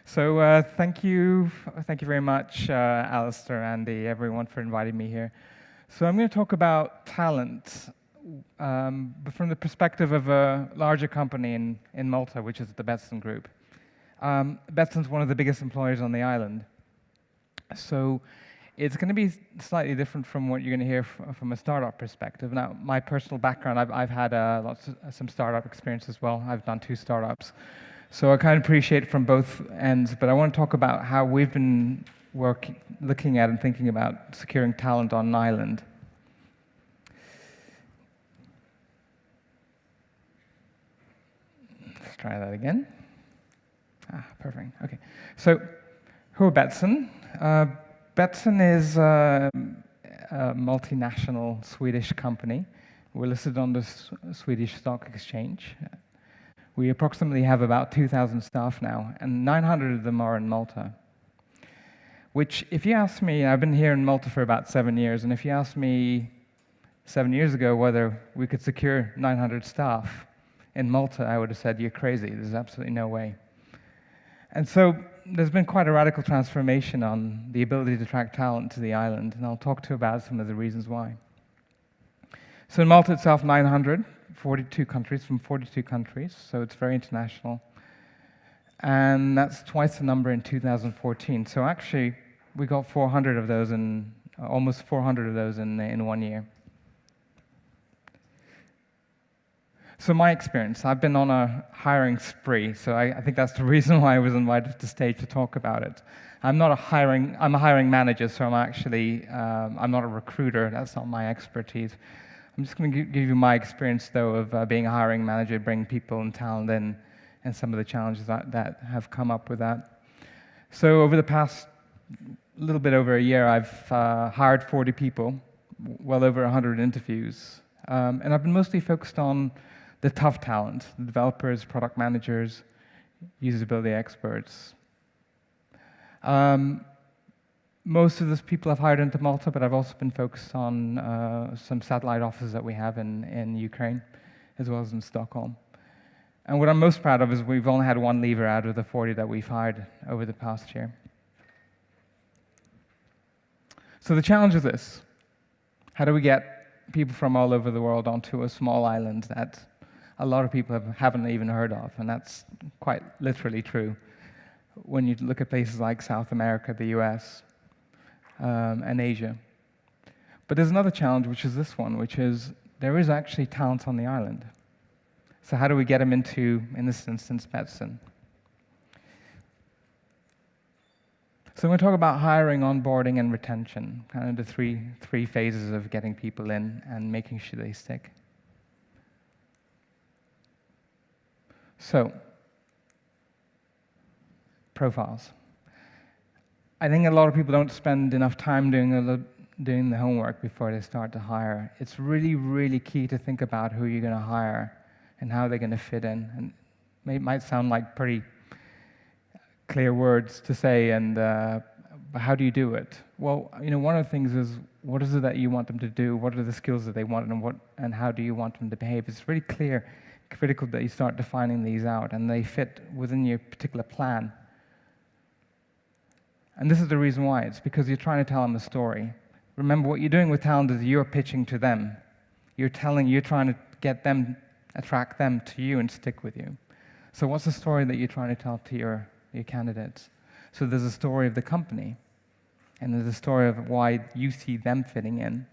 Thank you very much, Alistair, Andy, everyone for inviting me here. So I'm going to talk about talent, but from the perspective of a larger company in Malta, which is the Betsson Group. Betsson's one of the biggest employers on the island. So it's going to be slightly different from what you're going to hear from a startup perspective. Now, my personal background, I've had some startup experience as well. I've done 2 startups. So I kind of appreciate it from both ends, but I want to talk about how we've been looking at and thinking about securing talent on an island. Let's try that again. Perfect. Okay. So, who are Betsson? Betsson is a multinational Swedish company. We're listed on the Swedish Stock Exchange. We approximately have about 2,000 staff now, and 900 of them are in Malta. Which, if you ask me, I've been here in Malta for about 7 years, and if you asked me 7 years ago whether we could secure 900 staff in Malta, I would have said, you're crazy, there's absolutely no way. And so there's been quite a radical transformation on the ability to attract talent to the island, and I'll talk to you about some of the reasons why. So in Malta itself, 900. 42 countries, from 42 countries, so it's very international. And that's twice the number in 2014. So actually, we got 400 of those almost 400 of those in 1 year. So my experience, I've been on a hiring spree, so I think that's the reason why I was invited to the stage to talk about it. I'm a hiring manager, so I'm not a recruiter, that's not my expertise. I'm just going to give you my experience, though, of being a hiring manager, bringing people and talent in, and some of the challenges that have come up with that. So over the past little bit over a year, I've hired 40 people, well over 100 interviews, and I've been mostly focused on the tough talent, the developers, product managers, usability experts. Most of those people I've hired into Malta, but I've also been focused on some satellite offices that we have in Ukraine, as well as in Stockholm. And what I'm most proud of is we've only had 1 leaver out of the 40 that we've hired over the past year. So the challenge is this: how do we get people from all over the world onto a small island that a lot of people haven't even heard of? And that's quite literally true when you look at places like South America, the US, and Asia. But there's another challenge, which is this one, which is there is actually talent on the island. So how do we get them into, in this instance, Betsson? So I'm going to talk about hiring, onboarding, and retention, kind of the three phases of getting people in and making sure they stick. So, profiles. I think a lot of people don't spend enough time doing the homework before they start to hire. It's really, really key to think about who you're going to hire and how they're going to fit in. And it might sound like pretty clear words to say, but how do you do it? Well, one of the things is, what is it that you want them to do? What are the skills that they want, and how do you want them to behave? It's really critical that you start defining these out, and they fit within your particular plan. And this is the reason why. It's because you're trying to tell them a story. Remember, what you're doing with talent is you're pitching to them. You're trying to attract them to you and stick with you. So what's the story that you're trying to tell to your candidates? So there's a story of the company, and there's a story of why you see them fitting in.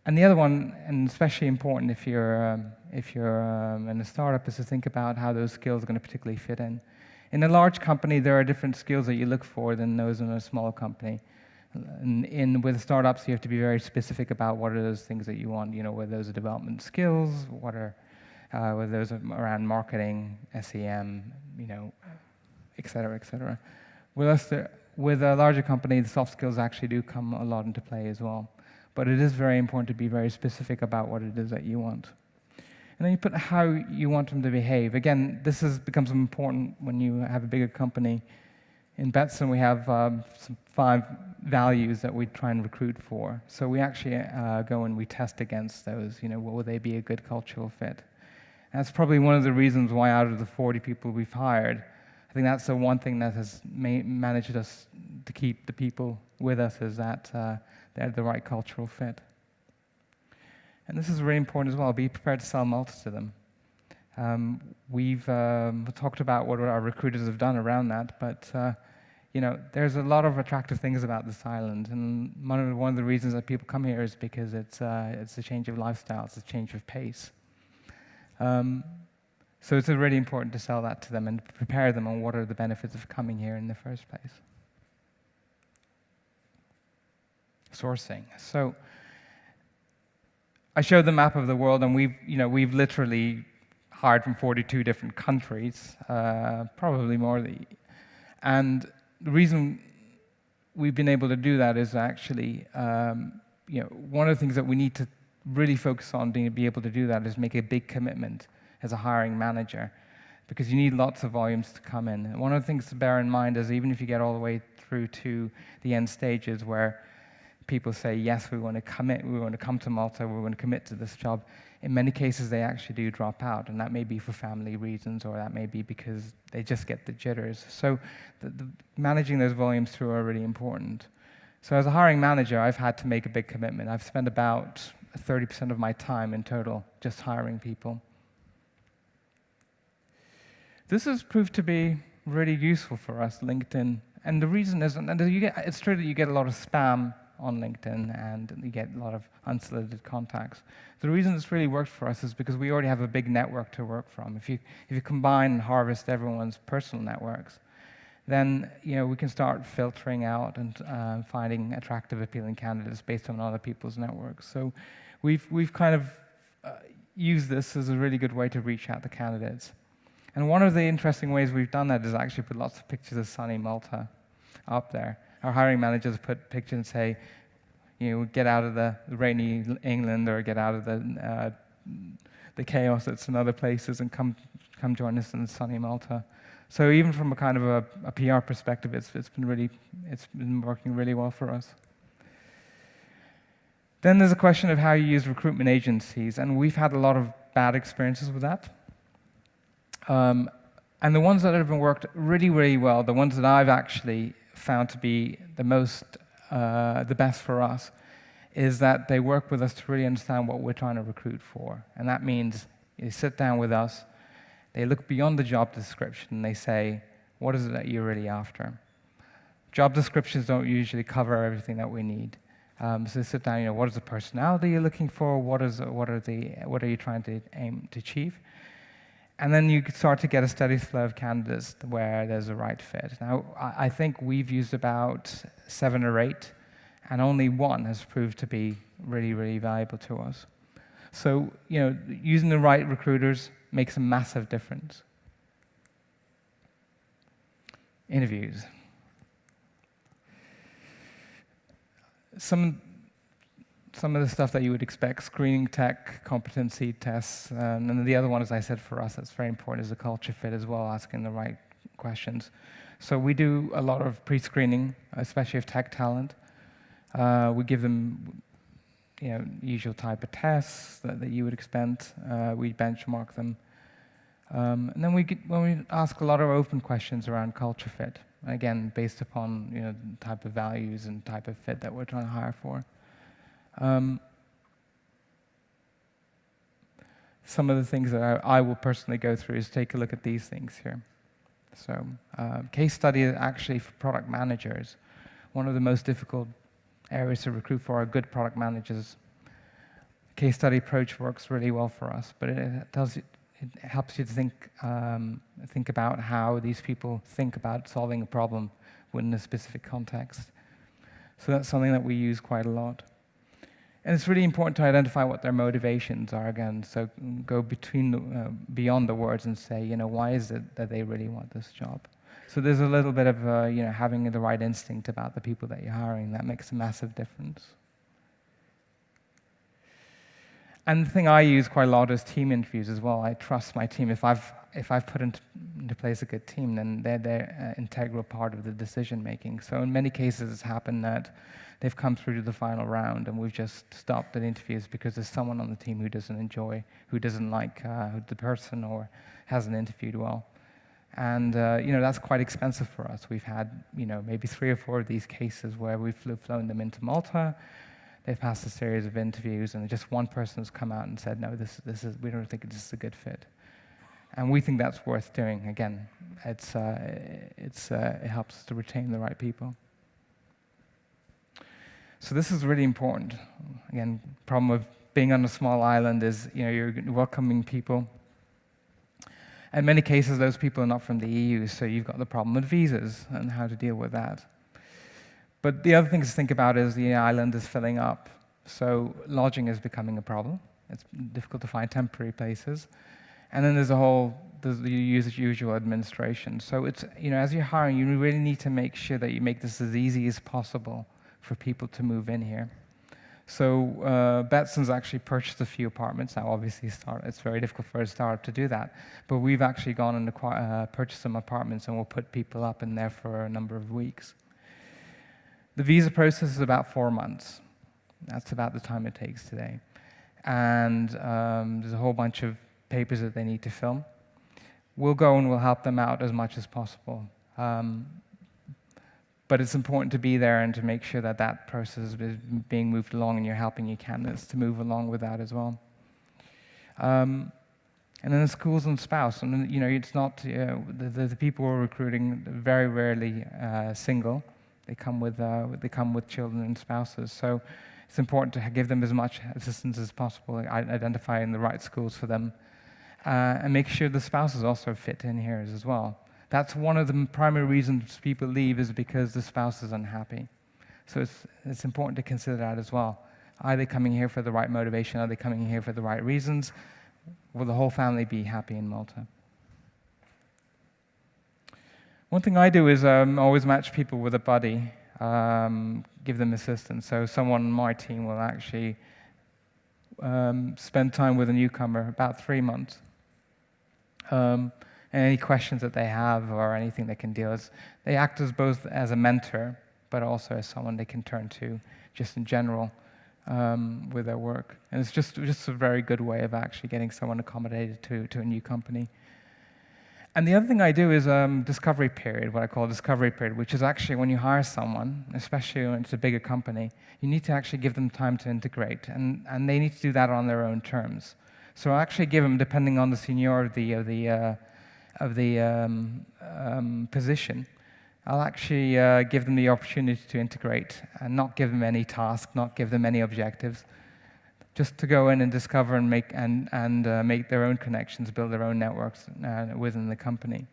And the other one, and especially important if you're in a startup, is to think about how those skills are going to particularly fit in. In a large company, there are different skills that you look for than those in a small company. With startups, you have to be very specific about what are those things that you want. Whether those are development skills, whether those are around marketing, SEM, et cetera, et cetera. With a larger company, the soft skills actually do come a lot into play as well. But it is very important to be very specific about what it is that you want. And then you put how you want them to behave. Again, this becomes important when you have a bigger company. In Betsson, we have some 5 values that we try and recruit for. So we actually go and we test against those. Will they be a good cultural fit? And that's probably one of the reasons why out of the 40 people we've hired, I think that's the one thing that has managed us to keep the people with us, is that they're the right cultural fit. And this is really important as well. Be prepared to sell Malta to them. We've talked about what our recruiters have done around that, but there's a lot of attractive things about this island, and one of the reasons that people come here is because it's a change of lifestyle, it's a change of pace. So it's really important to sell that to them and prepare them on what are the benefits of coming here in the first place. Sourcing. So I showed the map of the world, and we've literally hired from 42 different countries, probably more. And the reason we've been able to do that is actually, one of the things that we need to really focus on to be able to do that is make a big commitment as a hiring manager, because you need lots of volumes to come in. And one of the things to bear in mind is even if you get all the way through to the end stages where people say, yes, we want to commit, we want to come to Malta, we want to commit to this job, in many cases they actually do drop out, and that may be for family reasons, or that may be because they just get the jitters. So managing those volumes through are really important. So as a hiring manager, I've had to make a big commitment. I've spent about 30% of my time in total just hiring people. This has proved to be really useful for us, LinkedIn. And the reason is, it's true that you get a lot of spam on LinkedIn and you get a lot of unsolicited contacts. The reason it's really worked for us is because we already have a big network to work from. If you combine and harvest everyone's personal networks, then we can start filtering out and finding attractive, appealing candidates based on other people's networks. So we've kind of used this as a really good way to reach out to candidates. And one of the interesting ways we've done that is actually put lots of pictures of sunny Malta up there. Our hiring managers put pictures and say, get out of the rainy England, or get out of the chaos that's in other places, and come join us in sunny Malta. So even from a kind of a PR perspective, it's been working really well for us. Then there's a question of how you use recruitment agencies, and we've had a lot of bad experiences with that. And the ones that have been worked really, really well, the ones that I've actually found to be the best for us, is that they work with us to really understand what we're trying to recruit for. And that means you sit down with us, they look beyond the job description, and they say, what is it that you're really after? Job descriptions don't usually cover everything that we need. So sit down, what is the personality you're looking for? What are you trying to aim to achieve? And then you start to get a steady flow of candidates where there's a right fit. Now, I think we've used about 7 or 8, and only 1 has proved to be really, really valuable to us. So, using the right recruiters makes a massive difference. Interviews. Some of the stuff that you would expect: screening, tech, competency tests, and then the other one, as I said, for us, that's very important, is the culture fit as well, asking the right questions. So we do a lot of pre-screening, especially of tech talent. We give them, usual type of tests that you would expect. We benchmark them, and then when we ask a lot of open questions around culture fit, again based upon the type of values and type of fit that we're trying to hire for. Some of the things that I will personally go through is take a look at these things here. So, case study actually for product managers. One of the most difficult areas to recruit for are good product managers. Case study approach works really well for us, but it helps you to think about how these people think about solving a problem within a specific context. So that's something that we use quite a lot. And it's really important to identify what their motivations are again. So go beyond the words and say, why is it that they really want this job? So there's a little bit of, having the right instinct about the people that you're hiring. That makes a massive difference. And the thing I use quite a lot is team interviews as well. I trust my team. If I've put into place a good team, then they're an integral part of the decision making. So in many cases, it's happened that they've come through to the final round, and we've just stopped the interviews because there's someone on the team who doesn't like the person or hasn't interviewed well. And that's quite expensive for us. We've had maybe 3 or 4 of these cases where we've flown them into Malta. They've passed a series of interviews, and just one person has come out and said, no, we don't think this is a good fit. And we think that's worth doing. Again, it helps us to retain the right people. So this is really important. Again, problem of being on a small island is you're welcoming people. In many cases, those people are not from the EU, so you've got the problem with visas and how to deal with that. But the other thing to think about is the island is filling up, so lodging is becoming a problem. It's difficult to find temporary places. And then there's the usual administration. So it's, as you're hiring, you really need to make sure that you make this as easy as possible for people to move in here. So Betsson's actually purchased a few apartments. Now, obviously, it's very difficult for a startup to do that. But we've actually gone and purchased some apartments, and we'll put people up in there for a number of weeks. The visa process is about 4 months. That's about the time it takes today. And there's a whole bunch of papers that they need to fill. We'll go and we'll help them out as much as possible. But it's important to be there and to make sure that that process is being moved along and you're helping your candidates to move along with that as well. And then the schools and spouse. And it's not, the people we're recruiting very rarely single. They come with children and spouses. So it's important to give them as much assistance as possible, identifying the right schools for them, and make sure the spouses also fit in here as well. That's one of the primary reasons people leave, is because the spouse is unhappy. So it's important to consider that as well. Are they coming here for the right motivation? Are they coming here for the right reasons? Will the whole family be happy in Malta? One thing I do is always match people with a buddy, give them assistance. So someone on my team will actually spend time with a newcomer, about 3 months. And any questions that they have or anything they can deal with, they act as both as a mentor, but also as someone they can turn to just in general with their work. And it's just a very good way of actually getting someone accommodated to a new company. And the other thing I do is discovery period, what I call discovery period, which is actually when you hire someone, especially when it's a bigger company, you need to actually give them time to integrate, and they need to do that on their own terms. So I actually give them, depending on the seniority of the position, I'll actually give them the opportunity to integrate and not give them any task, not give them any objectives, just to go in and discover and make their own connections, build their own networks within the company.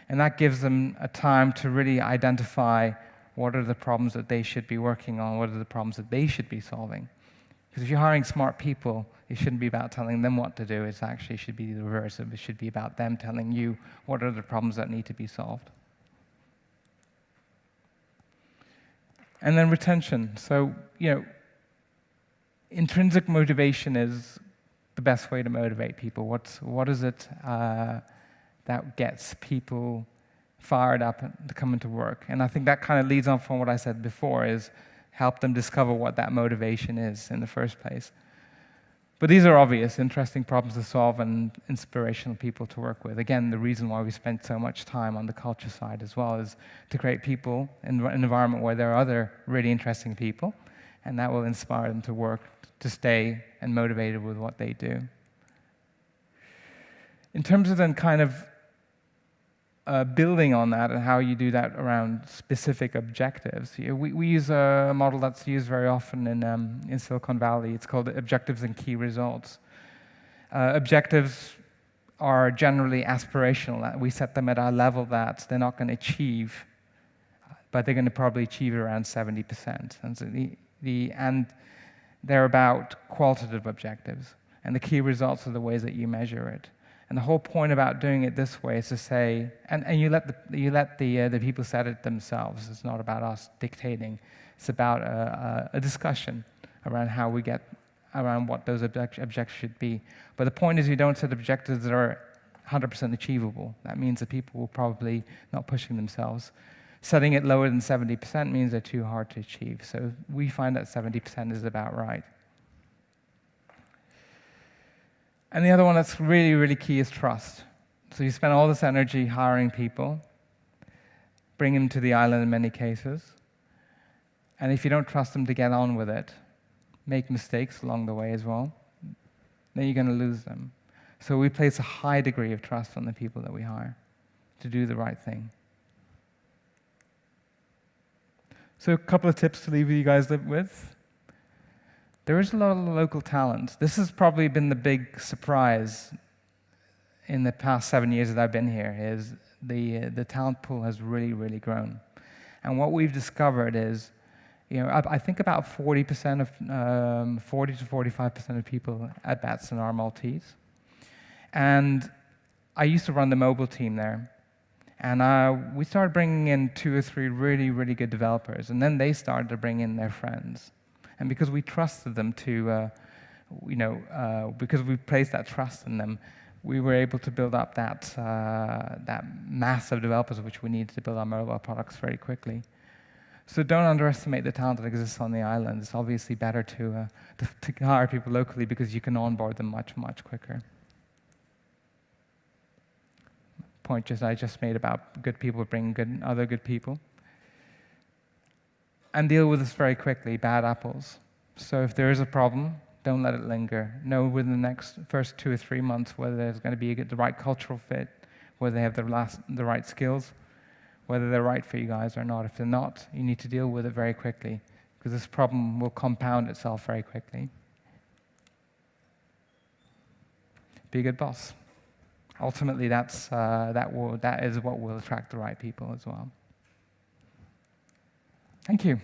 And that gives them a time to really identify what are the problems that they should be working on, what are the problems that they should be solving. Because if you're hiring smart people, it shouldn't be about telling them what to do. It actually should be the reverse. It should be about them telling you what are the problems that need to be solved. And then retention. So, intrinsic motivation is the best way to motivate people. What is it that gets people fired up to come into work? And I think that kind of leads on from what I said before, is help them discover what that motivation is in the first place. But these are obvious, interesting problems to solve and inspirational people to work with. Again, the reason why we spend so much time on the culture side as well is to create people in an environment where there are other really interesting people, and that will inspire them to work, to stay and motivated with what they do. In terms of then kind of building on that and how you do that around specific objectives, we use a model that's used very often in Silicon Valley. It's called objectives and key results. Objectives are generally aspirational. We set them at a level that they're not going to achieve, but they're going to probably achieve around 70%. And so and they're about qualitative objectives. And the key results are the ways that you measure it. And the whole point about doing it this way is to say, and you let the people set it themselves. It's not about us dictating. It's about a discussion around how we get around what those objectives should be. But the point is, you don't set objectives that are 100% achievable. That means that people will probably not pushing themselves. Setting it lower than 70% means they're too hard to achieve. So we find that 70% is about right. And the other one that's really, really key is trust. So you spend all this energy hiring people, bring them to the island in many cases, and if you don't trust them to get on with it, make mistakes along the way as well, then you're going to lose them. So we place a high degree of trust on the people that we hire to do the right thing. So a couple of tips to leave you guys with. There is a lot of local talent. This has probably been the big surprise in the past 7 years that I've been here, is the talent pool has really, really grown. And what we've discovered is, I think about 40 to 45% of people at Betsson are Maltese. And I used to run the mobile team there. And we started bringing in 2 or 3 really, really good developers. And then they started to bring in their friends. And because we trusted them because we placed that trust in them, we were able to build up that mass of developers which we needed to build our mobile products very quickly. So don't underestimate the talent that exists on the island. It's obviously better to hire people locally because you can onboard them much, much quicker. Point I just made about good people bringing other good people. And deal with this very quickly, bad apples. So if there is a problem, don't let it linger. Know within the first 2 or 3 months whether there's going to be the right cultural fit, whether they have the right skills, whether they're right for you guys or not. If they're not, you need to deal with it very quickly because this problem will compound itself very quickly. Be a good boss. Ultimately, that is what will attract the right people as well. Thank you.